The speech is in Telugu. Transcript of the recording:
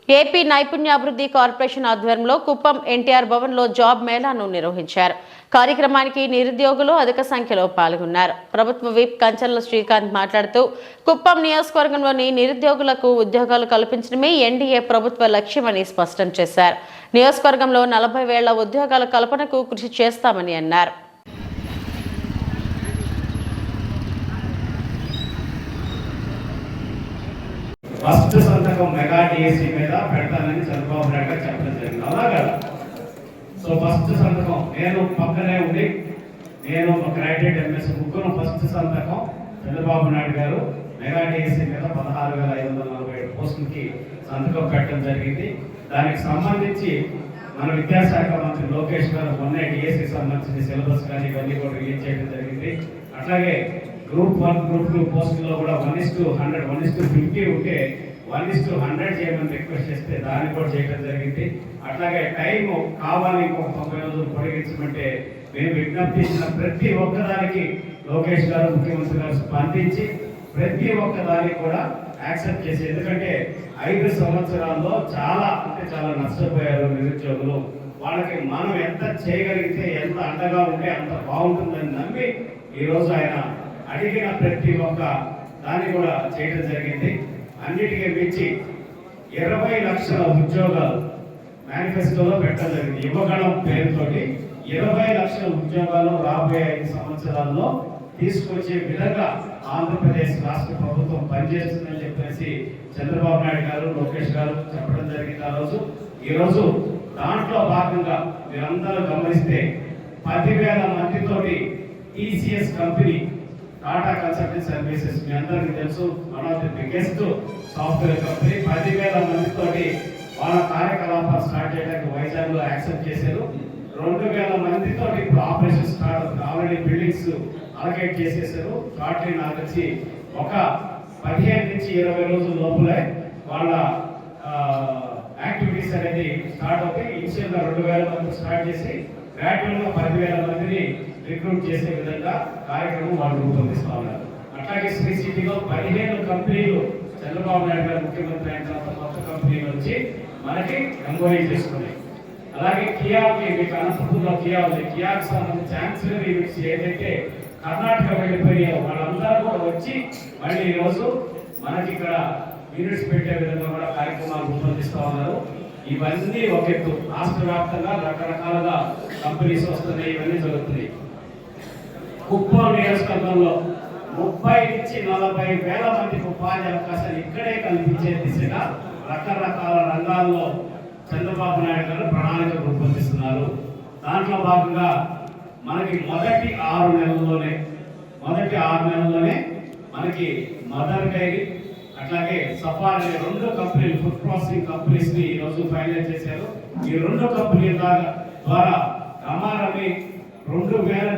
ఏపీ నైపుణ్యాభివృద్ధి కార్పొరేషన్ ఆధ్వర్యంలో కుప్పం ఎన్టీఆర్ భవన్లో జాబ్ మేళాను నిర్వహించారు. కార్యక్రమానికి నిరుద్యోగులు అధిక సంఖ్యలో పాల్గొన్నారు. ప్రభుత్వ విప్ కంచర్ల శ్రీకాంత్ మాట్లాడుతూ కుప్పం నియోజకవర్గంలోని నిరుద్యోగులకు ఉద్యోగాలు కల్పించడమే ఎన్డీఏ ప్రభుత్వ లక్ష్యమని స్పష్టం చేశారు. నియోజకవర్గంలో 40,000 ఉద్యోగాల కల్పనకు కృషి చేస్తామని అన్నారు. ఫస్ట్ సంతకం మెగా డిఎస్సి మీద పెడతానని చంద్రబాబు నాయుడు గారు చెప్పడం జరిగింది. అవునా కదా? సో ఫస్ట్ సంతకం నేను పక్కనే ఉండి నేను ఒక గ్రాడ్యుయేట్ ఎంఎస్ ముగ్గురు ఫస్ట్ సంతకం చంద్రబాబు నాయుడు గారు మెగా డిఎస్సి మీద 16,547 పోస్టులకి సంతకం పెట్టడం జరిగింది. దానికి సంబంధించి మన విద్యాశాఖ మంత్రి లోకేష్ గారు మొన్న డిఎస్సి సంబంధించిన సిలబస్ కానీ ఇవన్నీ కూడా రిలీజ్ చేయడం జరిగింది. అట్లాగే గ్రూప్ 1 గ్రూప్ 2 పోస్టుల్లో కూడా 1:100 1:50 ఉంటే 1:100 చేయమని రిక్వెస్ట్ చేస్తే దాన్ని కూడా చేయడం జరిగింది. అట్లాగే టైం కావాలి ఇంకొక 90 రోజులు పొడిగించమంటే మేము విజ్ఞప్తి చేసిన ప్రతి ఒక్కదానికి లోకేష్ గారు ముఖ్యమంత్రి గారు స్పందించి ప్రతి ఒక్కదానికి కూడా యాక్సెప్ట్ చేసి, ఎందుకంటే 5 సంవత్సరాల్లో చాలా నష్టపోయారు నిరుద్యోగులు. వాళ్ళకి మనం ఎంత చేయగలిగితే ఎంత అండగా ఉంటే అంత బాగుంటుందని నమ్మి ఈరోజు ఆయన అడిగిన ప్రతి ఒక్క దాన్ని కూడా చేయడం జరిగింది. అన్నిటికీ మించి 20 లక్షల ఉద్యోగాలు మేనిఫెస్టోలో పెట్టడం జరిగింది. యువగణం పేరుతోటి 20 లక్షల ఉద్యోగాలు రాబోయే 5 సంవత్సరాల్లో తీసుకొచ్చే విధంగా ఆంధ్రప్రదేశ్ రాష్ట్ర ప్రభుత్వం పనిచేస్తుందని చెప్పేసి చంద్రబాబు నాయుడు గారు లోకేష్ గారు చెప్పడం జరిగింది. ఈరోజు దాంట్లో భాగంగా మీరందరూ గమనిస్తే 10,000 మందితోటి TCS company Tata consultancy services మీ అందరికీ తెలుసు, one of the biggest software company 10,000 మందితోటి వాళ్ళ కార్యకలాపాలు స్టార్ట్ చేయడానికి వైజాగ్లో యాక్సెప్ట్ చేశారు. 2,000 మందితో ఇప్పుడు ఆపరేషన్ స్టార్ట్ అవుతుంది. ఆల్రెడీ బిల్డింగ్స్ అలకేట్ చేసేసారు. షార్ట్లీ నాకు వచ్చి ఒక 15 నుంచి 20 రోజుల లోపలే వాళ్ళ యాక్టివిటీస్ అనేది స్టార్ట్ అవుతాయి. ఇనిషియల్గా 2,000 మంది స్టార్ట్ చేసి గ్రాడ్యువల్గా 10,000 మందిని రిక్రూట్ చేసే విధంగా కార్యక్రమం వాళ్ళు రూపొందిస్తూ ఉన్నారు. అట్లాగే శ్రీ సిటీలో 15 కంపెనీలు చంద్రబాబు నాయుడు గారు ముఖ్యమంత్రి అయిన తర్వాత కొత్త కంపెనీలు వచ్చి మనకి ఎంక్వైరీ చేసుకున్నాయి. అలాగే కియాకి మీకు అనంతపురంలో కియాకి సంబంధించి ఛాన్సలర్ యూనిట్స్ ఏదైతే కర్ణాటక వెళ్ళిపోయాయో వాళ్ళందరూ కూడా వచ్చి మళ్ళీ ఈరోజు మనకి ఇక్కడ యూనిట్స్ పెట్టే విధంగా కూడా కార్యక్రమాలు రూపొందిస్తూ ఉన్నారు. ఇవన్నీ ఒక ఎత్తు. రాష్ట్ర వ్యాప్తంగా రకరకాలుగా కంపెనీస్ వస్తున్నాయి, ఇవన్నీ జరుగుతున్నాయి. కుప్పం నియోజకవర్గంలో 30 నుంచి 40,000 మందికి ఉపాధి అవకాశాలు ఇక్కడే కల్పించే దిశగా రకరకాల రంగాల్లో చంద్రబాబు నాయుడు గారు ప్రణాళిక రూపొందిస్తున్నారు. దాంట్లో భాగంగా మనకి మొదటి 6 నెలల్లోనే మనకి మదర్ డైరీ అట్లాగే సఫారీ 2 కంపెనీలు ఫుడ్ ప్రాసెసింగ్ కంపెనీస్ ని ఈరోజు ఫైనలైజ్ చేశారు. ఈ 2 కంపెనీల ద్వారా రమారమి 2,000